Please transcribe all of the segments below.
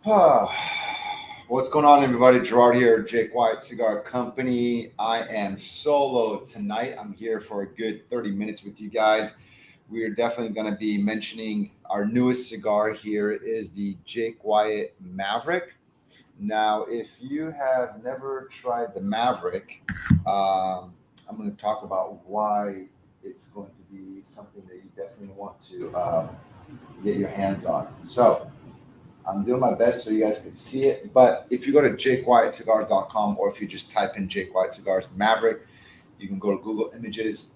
What's going on, everybody? Gerard here, Jake Wyatt Cigar Company. I am solo tonight. I'm here for a good 30 minutes with you guys. We are definitely going to be mentioning our newest cigar here is the Jake Wyatt Maverick. Now, if you have never tried the Maverick, I'm going to talk about why it's going to be something that you definitely want to get your hands on. So, I'm doing my best so you guys can see it. But if you go to jakewyattcigars.com or if you just type in Jake Wyatt Cigars Maverick, you can go to Google Images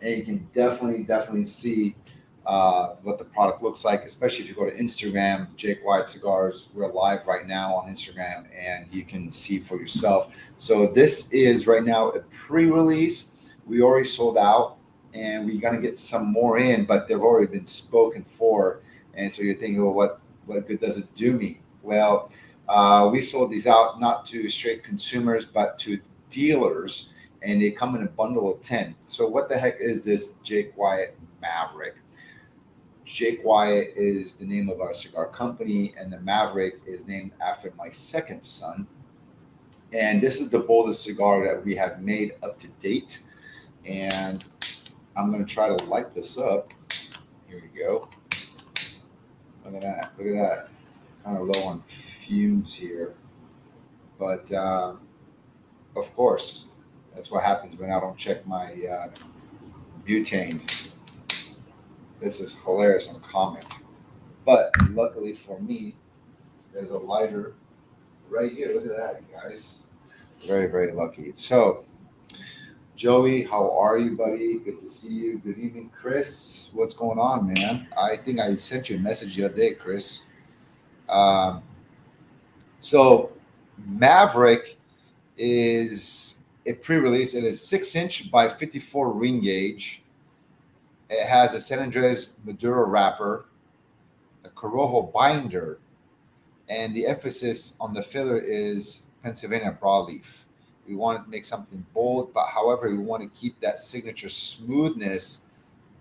and you can definitely see what the product looks like, especially if you go to Instagram, Jake Wyatt Cigars. We're live right now on Instagram and you can see for yourself. So this is right now a pre-release. We already sold out and we're going to get some more in, but they've already been spoken for. And so you're thinking, well, what good does it do me? Well, we sold these out not to straight consumers, but to dealers, and they come in a bundle of 10. So what the heck is this Jake Wyatt Maverick? Jake Wyatt is the name of our cigar company, and the Maverick is named after my second son. And this is the boldest cigar that we have made up to date. And I'm going to try to light this up. Here we go. Look at that. Look at that. Kind of low on fumes here. But of course, that's what happens when I don't check my butane. This is hilarious and comic. But luckily for me, there's a lighter right here. Look at that, you guys. Very lucky. So, Joey, how are you, buddy? Good to see you. Good evening, Chris. What's going on, man? I think I sent you a message the other day, Chris. Um, so, Maverick is a pre-release. It is 6-inch by 54 ring gauge. It has a San Andres Maduro wrapper, a Corojo binder, and the emphasis on the filler is Pennsylvania broadleaf. We wanted to make something bold, but however, we want to keep that signature smoothness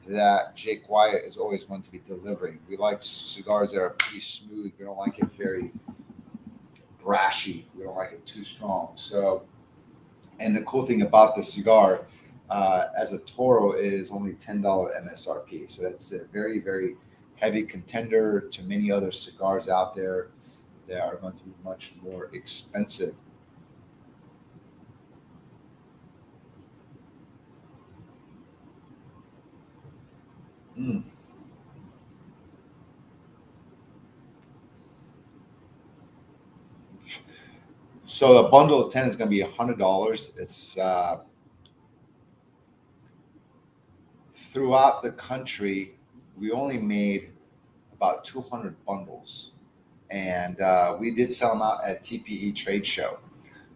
that Jake Wyatt is always going to be delivering. We like cigars that are pretty smooth. We don't like it very brashy. We don't like it too strong. So, and the cool thing about the cigar, as a Toro, it is only $10 MSRP. So that's a very heavy contender to many other cigars out there that are going to be much more expensive. Mm. So a bundle of 10 is going to be $100. It's throughout the country, we only made about 200 bundles, and we did sell them out at TPE Trade Show.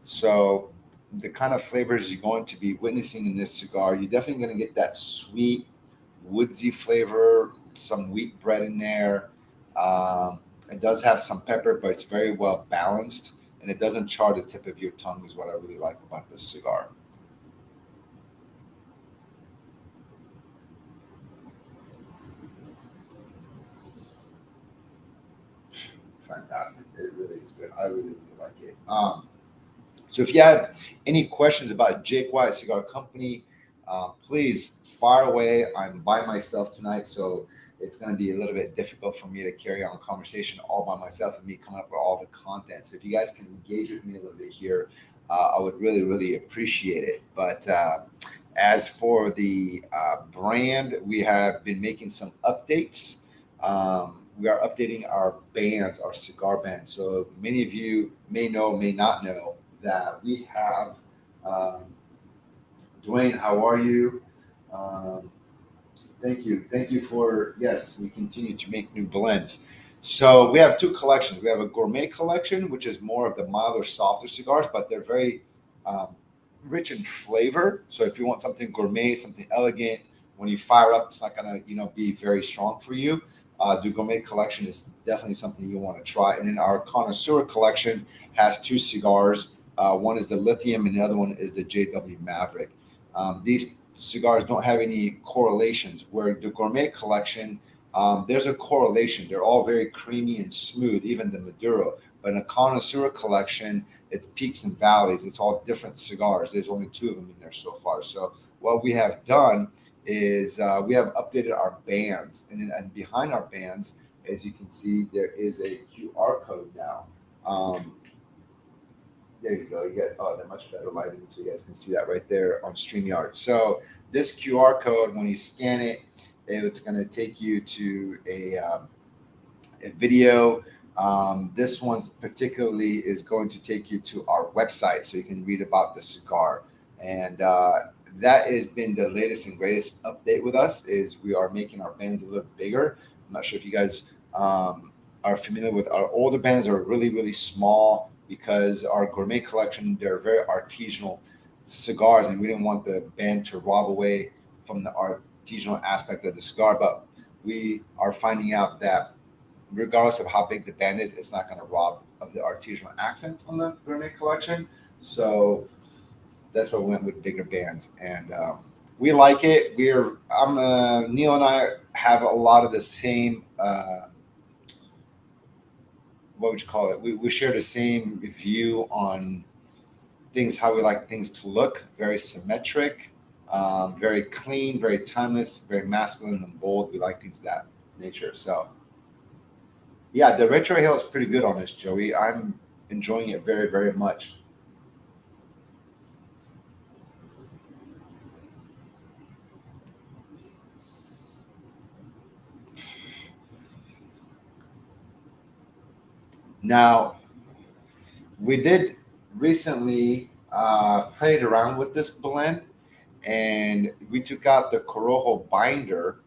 So the kind of flavors you're going to be witnessing in this cigar, you're definitely going to get that sweet, woodsy flavor, some wheat bread in there. It does have some pepper, but it's very well balanced, and it doesn't char the tip of your tongue, is what I really like about this cigar. Fantastic. It really is good. I really like it. So if you have any questions about Jake Wyatt Cigar Company, please fire away. I'm by myself tonight, so it's going to be a little bit difficult for me to carry on a conversation all by myself and me coming up with all the content. So if you guys can engage with me a little bit here, I would really appreciate it. But as for the brand, we have been making some updates. We are updating our bands, our cigar bands. So many of you may know, may not know that we have Dwayne. How are you? Um, thank you for yes. We continue to make new blends. So we have two collections. We have a gourmet collection, which is more of the milder, softer cigars, but they're very um, rich in flavor. So if you want something gourmet, something elegant, when you fire up, it's not gonna be very strong for you. The gourmet collection is definitely something you want to try. And then our connoisseur collection has two cigars. One is the lithium, and the other one is the JW Maverick. These cigars don't have any correlations. Where the gourmet collection there's a correlation. They're all very creamy and smooth, even the Maduro. But in a connoisseur collection, it's peaks and valleys. It's all different cigars. There's only 2 of them in there so far. So what we have done is we have updated our bands, and behind our bands, as you can see, there is a QR code now. There you go. You get they're much better lighting, so you guys can see that right there on StreamYard. So this QR code, when you scan it, it's going to take you to a video. This one particularly is going to take you to our website, so you can read about the cigar. And that has been the latest and greatest update with us. Is we are making our bands a little bigger. I'm not sure if you guys are familiar with our older bands. Are really, really small because our gourmet collection, they're very artisanal cigars, and we didn't want the band to rob away from the artisanal aspect of the cigar. But we are finding out that regardless of how big the band is, it's not going to rob of the artisanal accents on the gourmet collection. So that's why we went with bigger bands, and we like it. Neil and I have a lot of the same. What would you call it? We share the same view on things, how we like things to look. Very symmetric, very clean, very timeless, very masculine and bold. We like things that nature. So yeah, the retro hail is pretty good on this, Joey. I'm enjoying it very, very much. Now, we did recently played around with this blend, and we took out the Corojo binder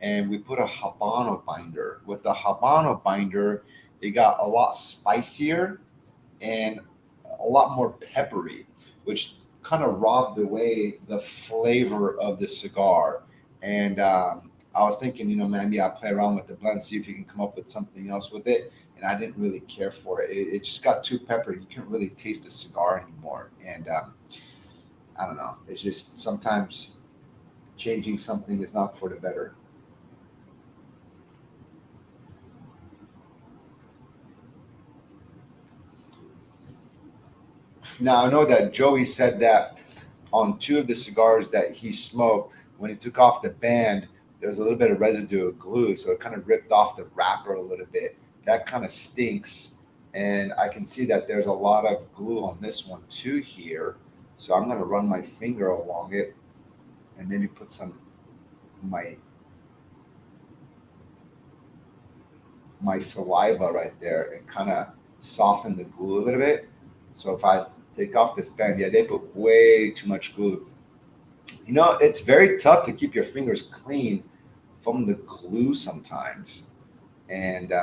and we put a Habano binder. With the Habano binder, it got a lot spicier and a lot more peppery, which kind of robbed away the flavor of the cigar. And I was thinking, maybe I'll play around with the blend, see if you can come up with something else with it. And I didn't really care for it. It just got too peppery. You couldn't really taste the cigar anymore. And I don't know. It's just sometimes changing something is not for the better. Now, I know that Joey said that on 2 of the cigars that he smoked, when he took off the band, there was a little bit of residue of glue. So it kind of ripped off the wrapper a little bit. That kind of stinks. And I can see that there's a lot of glue on this one too here. So I'm going to run my finger along it and maybe put some my saliva right there and kind of soften the glue a little bit. So if I take off this band, yeah, they put way too much glue. It's very tough to keep your fingers clean from the glue sometimes. And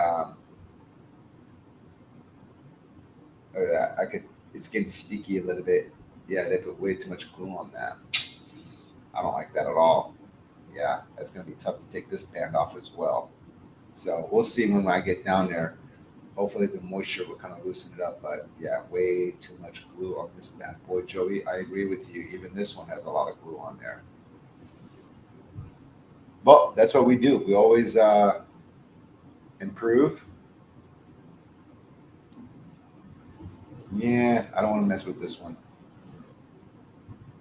it's getting sticky a little bit. Yeah, they put way too much glue on that. I don't like that at all. Yeah, that's going to be tough to take this band off as well. So we'll see when I get down there. Hopefully the moisture will kind of loosen it up. But yeah, way too much glue on this bad boy, Joey. I agree with you. Even this one has a lot of glue on there. But that's what we do. We always improve. Yeah, I don't want to mess with this one.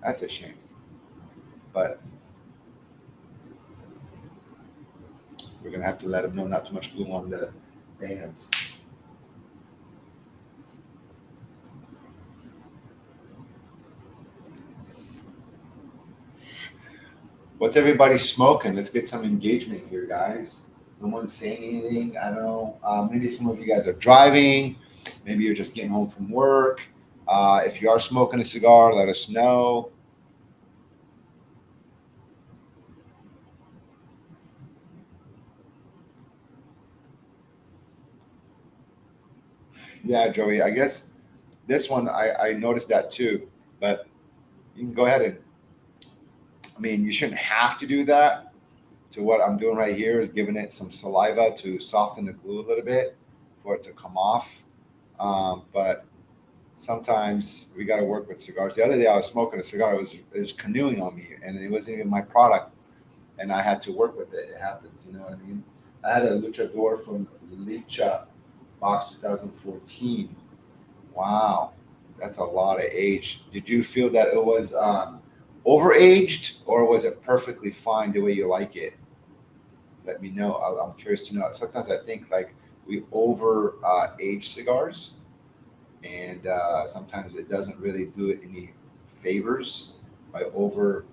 That's a shame. But we're going to have to let them know not too much glue on the bands. What's everybody smoking? Let's get some engagement here, guys. No one's saying anything. I know maybe some of you guys are driving. Maybe you're just getting home from work. If you are smoking a cigar, let us know. Yeah, Joey, I guess this one, I noticed that too. But you can go ahead and, you shouldn't have to do that. So what I'm doing right here is giving it some saliva to soften the glue a little bit for it to come off. But sometimes we got to work with cigars. The other day I was smoking a cigar. It was canoeing on me, and it wasn't even my product, and I had to work with it. It happens, you know what I mean? I had a Luchador from Licha box 2014. Wow, that's a lot of age. Did you feel that it was overaged, or was it perfectly fine the way you like it? Let me know. I'm curious to know. Sometimes I think like we over age cigars, and sometimes it doesn't really do it any favors by over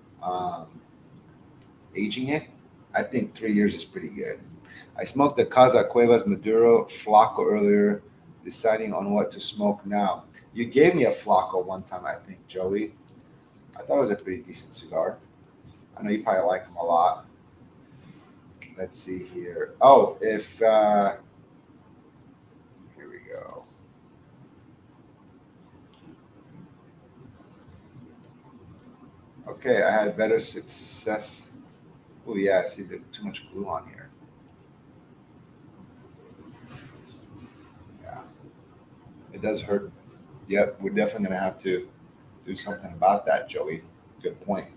aging it. I think 3 years is pretty good. I smoked the Casa Cuevas Maduro Flaco earlier, deciding on what to smoke now. You gave me a Flaco one time, I think, Joey. I thought it was a pretty decent cigar. I know you probably like them a lot. Let's see here. Oh, if here we go. Okay, I had better success. Oh yeah, I see there's too much glue on here. Yeah, it does hurt. Yep, we're definitely gonna have to do something about that, Joey. Good point.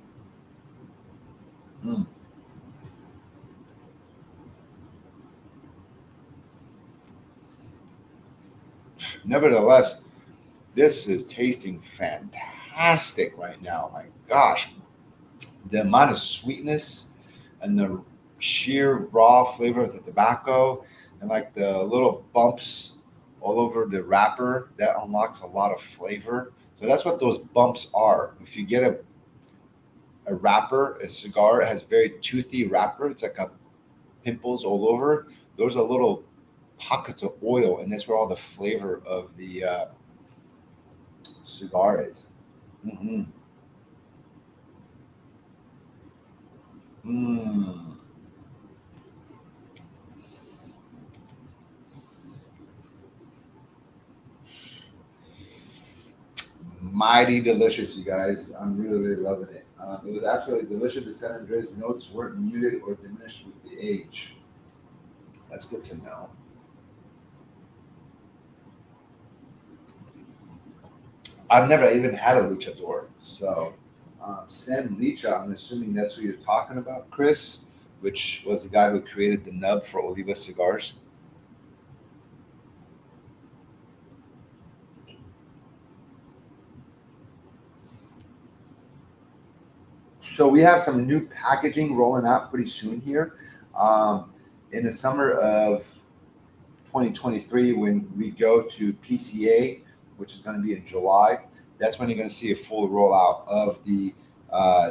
Mm. Nevertheless, this is tasting fantastic right now. My gosh, the amount of sweetness and the sheer raw flavor of the tobacco and like the little bumps all over the wrapper that unlocks a lot of flavor. So that's what those bumps are. If you get a wrapper, a cigar, it has very toothy wrapper. It's like a pimples all over. Those are little pockets of oil, and that's where all the flavor of the cigar is. Mm-hmm. Mm. Mighty delicious, you guys. I'm really, really loving it. It was absolutely delicious. The San Andres notes weren't muted or diminished with the age. That's good to know. I've never even had a luchador. So, Sam Licha, I'm assuming that's who you're talking about, Chris, which was the guy who created the nub for Oliva cigars. So, we have some new packaging rolling out pretty soon here. In the summer of 2023, when we go to PCA, which is going to be in July, that's when you're going to see a full rollout of the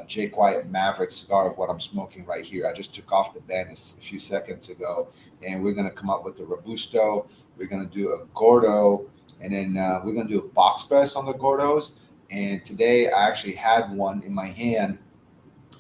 Jake Wyatt Maverick cigar of what I'm smoking right here. I just took off the band a few seconds ago, and we're going to come up with a Robusto. We're going to do a Gordo, and then we're going to do a box press on the Gordos. And today I actually had one in my hand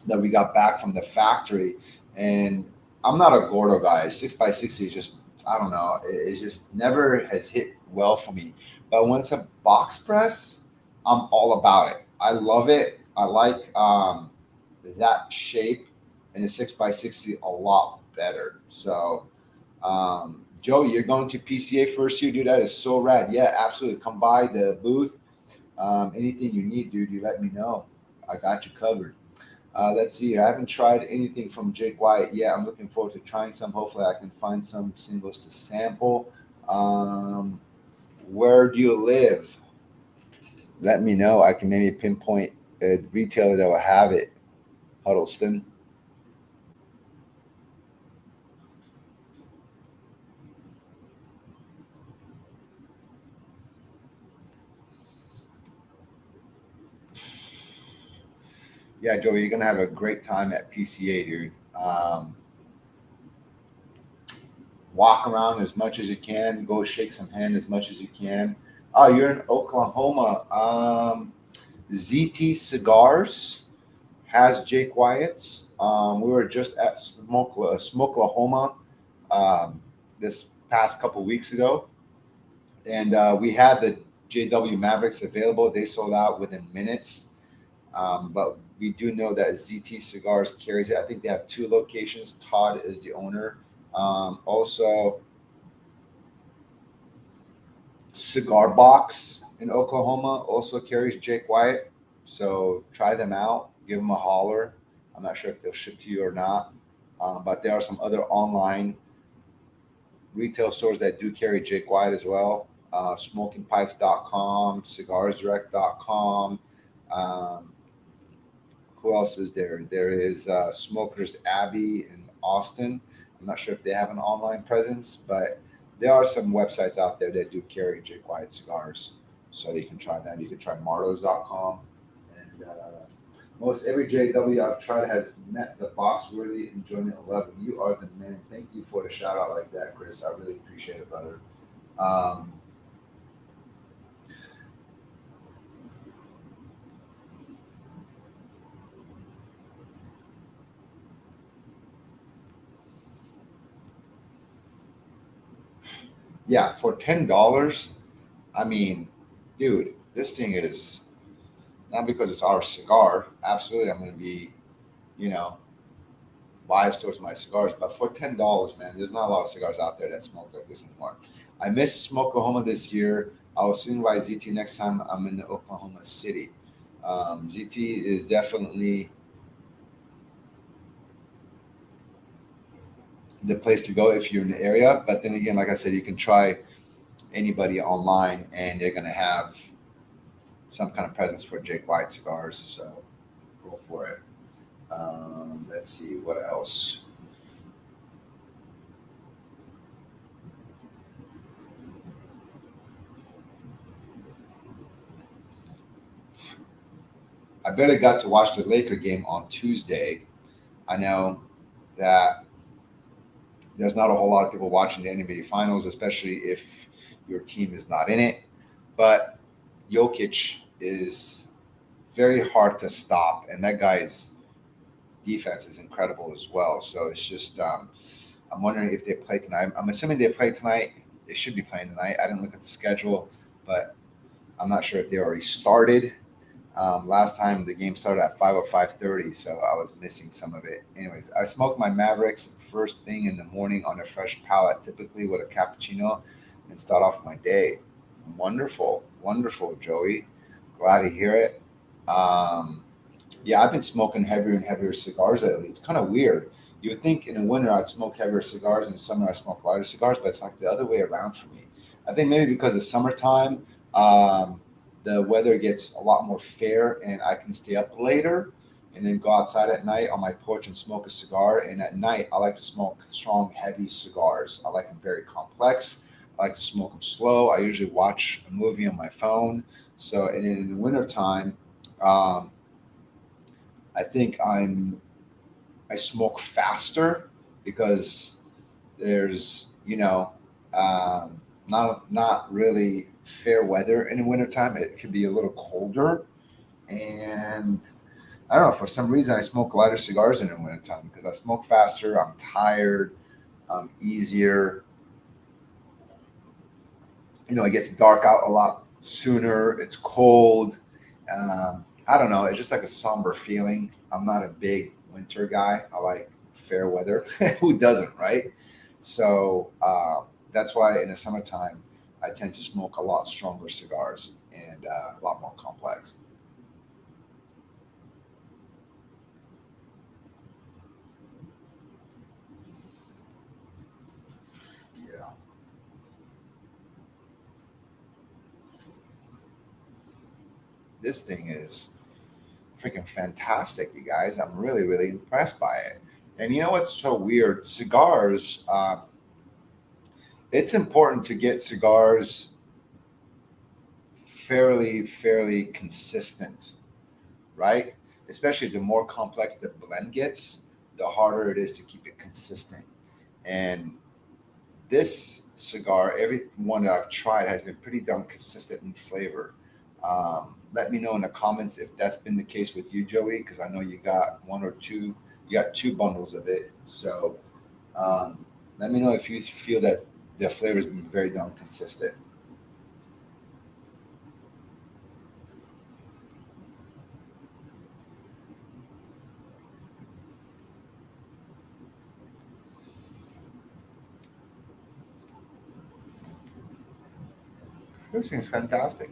that we got back from the factory. And I'm not a Gordo guy. 6x60 is just, I don't know, it just never has hit well for me. But when it's a box press, I'm all about it. I love it. I like that shape, and the 6x60 a lot better. So, Joey, you're going to PCA first year, dude. That is so rad. Yeah, absolutely. Come by the booth. Anything you need, dude, you let me know. I got you covered. Let's see. I haven't tried anything from Jake Wyatt yet. I'm looking forward to trying some. Hopefully, I can find some singles to sample. Where do you live? Let me know. I can maybe pinpoint a retailer that will have it. Huddleston. Yeah, Joey, you're gonna have a great time at PCA, dude. Walk around as much as you can. Go shake some hand as much as you can. Oh, you're in Oklahoma. ZT Cigars has Jake Wyatt's. We were just at Smokelahoma this past couple weeks ago, and we had the JW Mavericks available. They sold out within minutes, but we do know that ZT Cigars carries it. I think they have two locations. Todd is the owner. Also, Cigar Box in Oklahoma also carries Jake Wyatt. So try them out. Give them a holler. I'm not sure if they'll ship to you or not, but there are some other online retail stores that do carry Jake Wyatt as well. Smokingpipes.com, cigarsdirect.com. Who else is there? There is Smokers Abbey in Austin. I'm not sure if they have an online presence, but there are some websites out there that do carry Jake Wyatt cigars. So you can try that. You can try martos.com. And most every JW I've tried has met the box worthy enjoyment level. You are the man. Thank you for the shout out like that, Chris. I really appreciate it, brother. Yeah, for $10, I mean, dude, this thing is not because it's our cigar. Absolutely, I'm going to be, you know, biased towards my cigars, but for $10, man, there's not a lot of cigars out there that smoke like this anymore. I missed Smokelahoma this year. I will swing by ZT next time I'm in Oklahoma City. ZT is definitely the place to go if you're in the area. But then again, like I said, you can try anybody online and they're going to have some kind of presence for Jake Wyatt cigars. So go for it. Let's see what else. I barely got to watch the Laker game on Tuesday. I know that there's not a whole lot of people watching the NBA Finals, especially if your team is not in it. But Jokic is very hard to stop, and that guy's defense is incredible as well. So it's just, I'm wondering if they play tonight. I'm assuming they play tonight. They should be playing tonight. I didn't look at the schedule, but I'm not sure if they already started. Last time the game started at 5 or 5:30, so I was missing some of it. Anyways, I smoke my Mavericks first thing in the morning on a fresh palate, typically with a cappuccino, and start off my day. Wonderful, wonderful, Joey. Glad to hear it. Yeah, I've been smoking heavier and heavier cigars lately. It's kind of weird. You would think in the winter I'd smoke heavier cigars, and in summer I smoke lighter cigars, but it's like the other way around for me. I think maybe because it's summertime. The weather gets a lot more fair and I can stay up later and then go outside at night on my porch and smoke a cigar. And at night, I like to smoke strong, heavy cigars. I like them very complex. I like to smoke them slow. I usually watch a movie on my phone. So, and then in the wintertime, I think I smoke faster because there's, not really fair weather in the wintertime. It can be a little colder. And I don't know, for some reason I smoke lighter cigars in the wintertime because I smoke faster, I'm tired, I'm easier. It gets dark out a lot sooner, it's cold. I don't know, it's just like a somber feeling. I'm not a big winter guy. I like fair weather. Who doesn't, right? So that's why in the summertime I tend to smoke a lot stronger cigars and a lot more complex. Yeah. This thing is freaking fantastic, you guys. I'm really, really impressed by it. And you know what's so weird? Cigars, it's important to get cigars fairly consistent, right? Especially the more complex the blend gets, the harder it is to keep it consistent. And this cigar, every one that I've tried has been pretty darn consistent in flavor. Let me know in the comments if that's been the case with you, Joey, because I know you got one or two, you got two bundles of it. So let me know if you feel that the flavor has been very darn consistent. Everything's fantastic.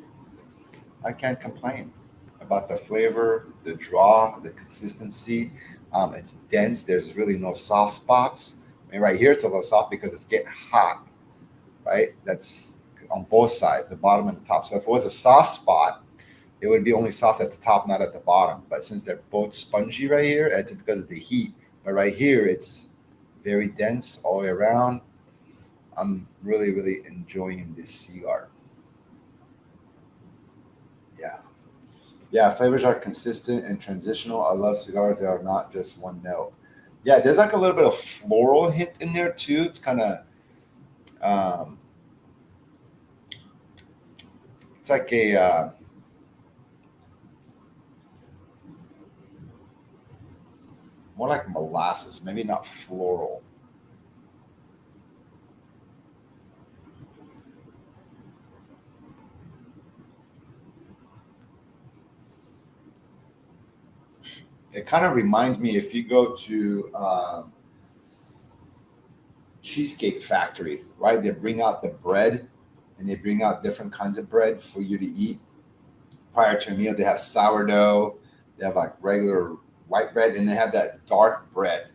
I can't complain about the flavor, the draw, the consistency. It's dense. There's really no soft spots. I mean, right here it's a little soft because it's getting hot. right? That's on both sides, the bottom and the top. So if it was a soft spot, it would be only soft at the top, not at the bottom. But since they're both spongy right here, it's because of the heat. But right here, it's very dense all the way around. I'm really, really enjoying this cigar. Yeah. Yeah, flavors are consistent and transitional. I love cigars that are not just one note. Yeah, there's like a little bit of floral hint in there too. It's kind of, um, it's like a, more like molasses, maybe not floral. It kind of reminds me if you go to Cheesecake Factory, right? They bring out the bread and they bring out different kinds of bread for you to eat prior to a meal. They have sourdough, they have like regular white bread, and they have that dark bread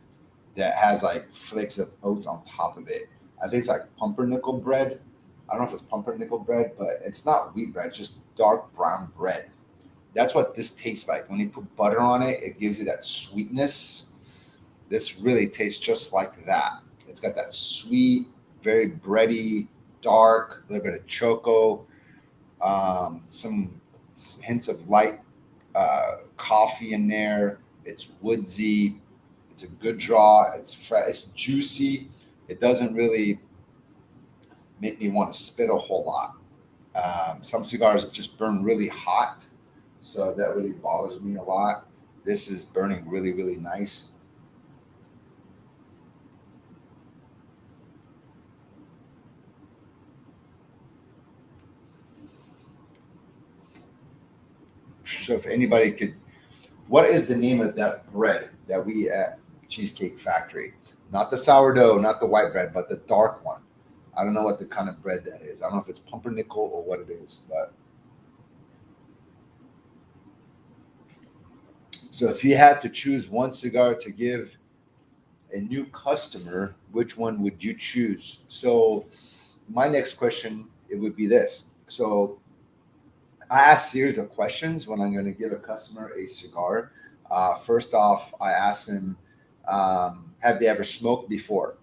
that has like flakes of oats on top of it. I think it's like pumpernickel bread. I don't know if it's pumpernickel bread, but it's not wheat bread. It's just dark brown bread. That's what this tastes like. When you put butter on it, it gives you that sweetness. This really tastes just like that. It's got that sweet, very bready, dark, a little bit of choco, some hints of light coffee in there. It's woodsy. It's a good draw. It's fresh. It's juicy. It doesn't really make me want to spit a whole lot. Some cigars just burn really hot, so that really bothers me a lot. This is burning really, really nice. So if anybody could, what is the name of that bread that we eat at Cheesecake Factory? Not the sourdough, not the white bread, but the dark one. I don't know what the kind of bread that is. I don't know if it's pumpernickel or what it is. But so if you had to choose one cigar to give a new customer, which one would you choose? So my next question, it would be this. So I ask a series of questions when I'm going to give a customer a cigar. First off, I ask them, have they ever smoked before?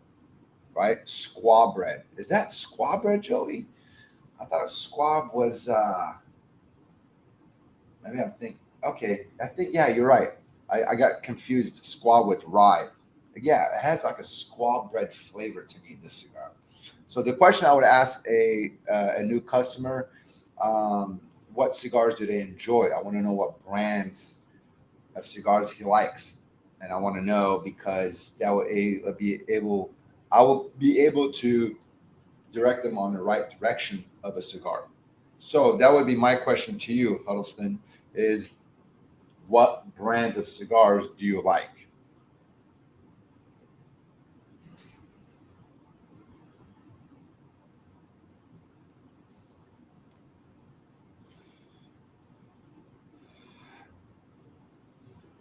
Right? Squaw bread. Is that squaw bread, Joey? I thought squab was, maybe I'm thinking, okay, I think, yeah, you're right. I got confused squaw with rye. Yeah, it has like a squaw bread flavor to me, this cigar. So the question I would ask a new customer, what cigars do they enjoy? I want to know what brands of cigars he likes, and I want to know because that will be able, I will be able to direct them on the right direction of a cigar. So that would be my question to you, Huddleston, is what brands of cigars do you like?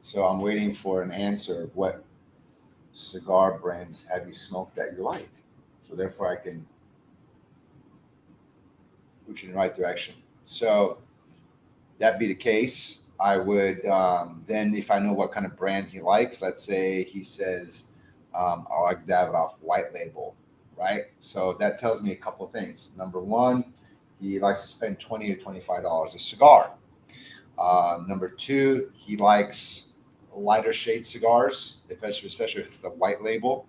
So I'm waiting for an answer of what cigar brands have you smoked that you like. So therefore I can put you in the right direction. So that be the case, I would then, if I know what kind of brand he likes, let's say he says, I like Davidoff White Label, right? So that tells me a couple things. Number one, he likes to spend $20 to $25 a cigar. Number two, he likes lighter shade cigars, especially if it's the white label.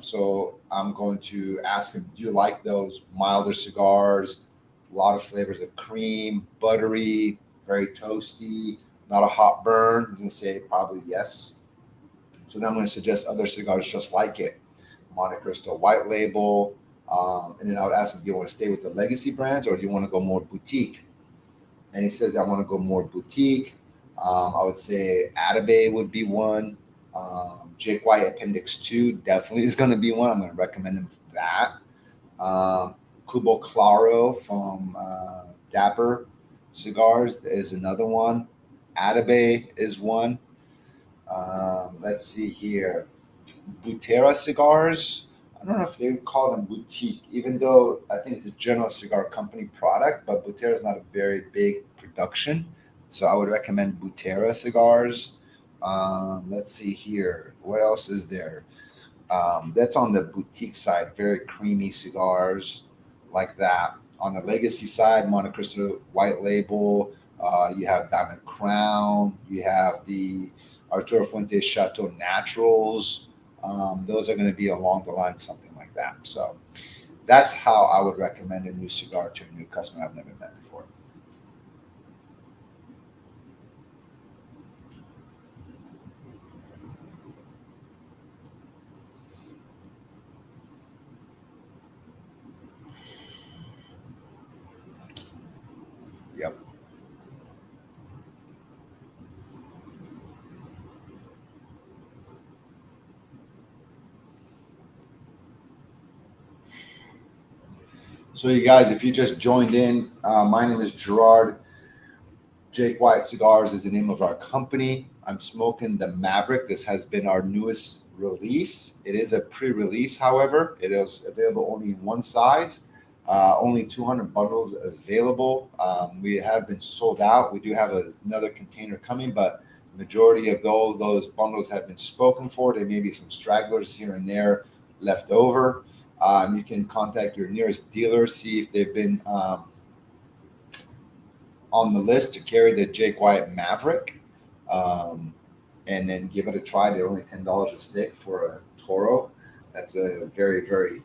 So I'm going to ask him, do you like those milder cigars? A lot of flavors of cream, buttery, very toasty, not a hot burn. He's going to say probably yes. So then I'm going to suggest other cigars just like it. Monte Cristo White Label. And then I would ask him, do you want to stay with the legacy brands or do you want to go more boutique? And he says, I want to go more boutique. I would say Atabey would be one. Jake Wyatt Appendix 2 definitely is going to be one. I'm going to recommend him for that. Cubo Claro from Dapper Cigars is another one. Atabey is one. Let's see here. Butera Cigars. I don't know if they would call them boutique, even though I think it's a General Cigar Company product, but Butera is not a very big production. So I would recommend Butera cigars. Let's see here. What else is there? That's on the boutique side, very creamy cigars like that. On the legacy side, Monte Cristo White Label, you have Diamond Crown, you have the Arturo Fuentes Chateau Naturals. Those are going to be along the line of something like that. So that's how I would recommend a new cigar to a new customer I've never met before. Yep. So you guys, if you just joined in, my name is Gerard. Jake Wyatt Cigars is the name of our company. I'm smoking the Maverick. This has been our newest release. It is a pre-release, however. It is available only in one size. Only 200 bundles available. We have been sold out. We do have another container coming, but the majority of those bundles have been spoken for. There may be some stragglers here and there left over. You can contact your nearest dealer, see if they've been on the list to carry the Jake Wyatt Maverick, and then give it a try. They're only $10 a stick for a Toro. That's a very, very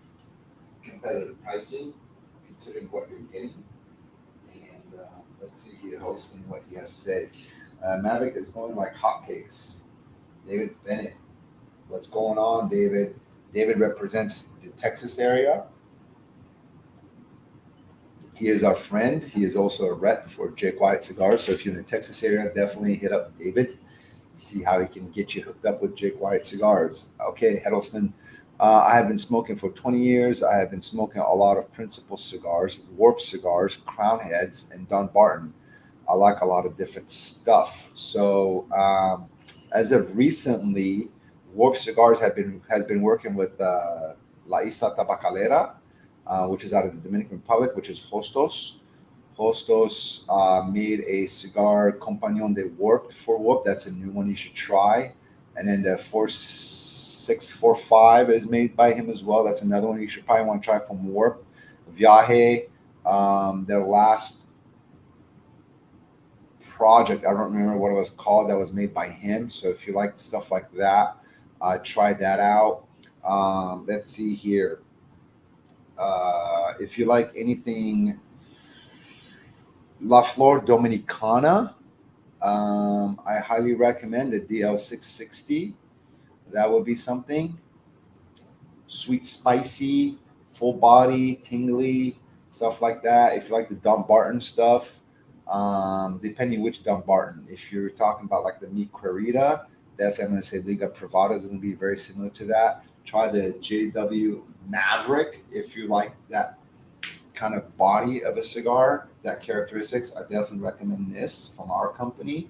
competitive pricing considering what you're getting. And let's see here, hosting what he has to say. Maverick is going like hotcakes. David Bennett, what's going on, David? David represents the Texas area. He is our friend. He is also a rep for Jake Wyatt Cigars. So if you're in the Texas area, definitely hit up David. See how he can get you hooked up with Jake Wyatt Cigars. Okay, Hedleston. I have been smoking for 20 years. I have been smoking a lot of Principal cigars, Warp cigars, Crown Heads, and Dunbarton. I like a lot of different stuff. So as of recently, Warp Cigars has been working with La Isla Tabacalera, which is out of the Dominican Republic, which is Hostos. Hostos made a cigar Compagnon de Warp for Warp. That's a new one you should try. And then the 4645 is made by him as well. That's another one you should probably want to try from Warp. Viaje, their last project, I don't remember what it was called, that was made by him. So if you like stuff like that, try that out. Let's see here. If you like anything La Flor Dominicana, I highly recommend the DL660. That would be something. Sweet, spicy, full body, tingly, stuff like that. If you like the Dumbarton stuff, depending which Dumbarton. If you're talking about like the Mi Querida, definitely I'm going to say Liga Privada is going to be very similar to that. Try the JW Maverick if you like that kind of body of a cigar, that characteristics. I definitely recommend this from our company.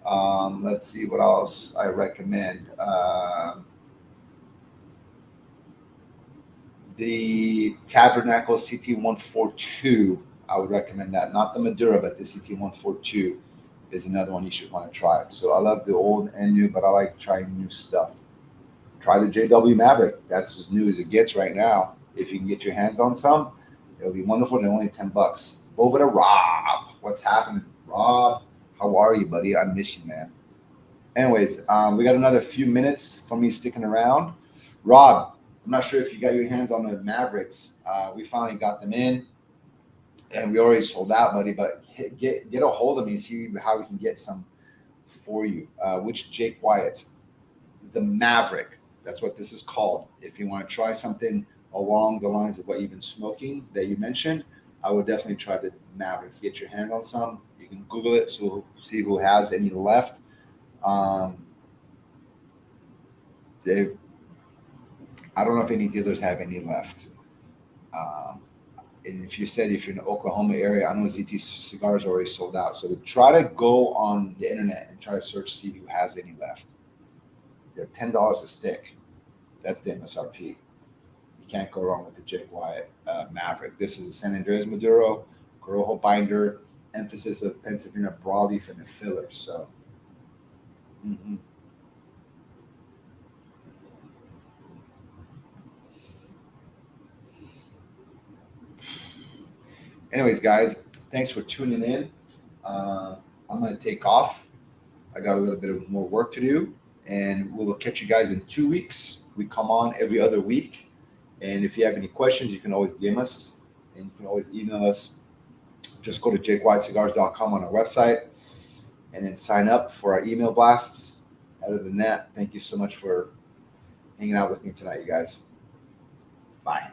Let's see what else I recommend. The Tabernacle CT142, I would recommend that. Not the Madura, but the CT142 is another one you should want to try. So I love the old and new, but I like trying new stuff. Try the JW Maverick. That's as new as it gets right now. If you can get your hands on some, it'll be wonderful. They're only $10. Over to Rob. What's happening, Rob? How are you, buddy? I miss you, man. Anyways, we got another few minutes for me sticking around. Rob, I'm not sure if you got your hands on the Mavericks. We finally got them in, and we already sold out, buddy. But get a hold of me and see how we can get some for you. Which Jake Wyatt's? The Maverick. That's what this is called. If you want to try something along the lines of what you've been smoking that you mentioned, I would definitely try the Mavericks. Get your hand on some. You can Google it, so see who has any left. I don't know if any dealers have any left. And if you're in the Oklahoma area, I know ZT Cigars are already sold out. So try to go on the internet and try to search, see who has any left. They're $10 a stick. That's the MSRP. you can't go wrong with the Jake Wyatt Maverick. This is a San Andreas Maduro, Corojo binder, emphasis of Pennsylvania broadleaf and the filler. So, anyways, guys, thanks for tuning in. I'm going to take off. I got a little bit of more work to do, and we will catch you guys in 2 weeks. We come on every other week. And if you have any questions, you can always DM us, and you can always email us. Just go to jakewyattcigars.com on our website and then sign up for our email blasts. Other than that, thank you so much for hanging out with me tonight, you guys. Bye.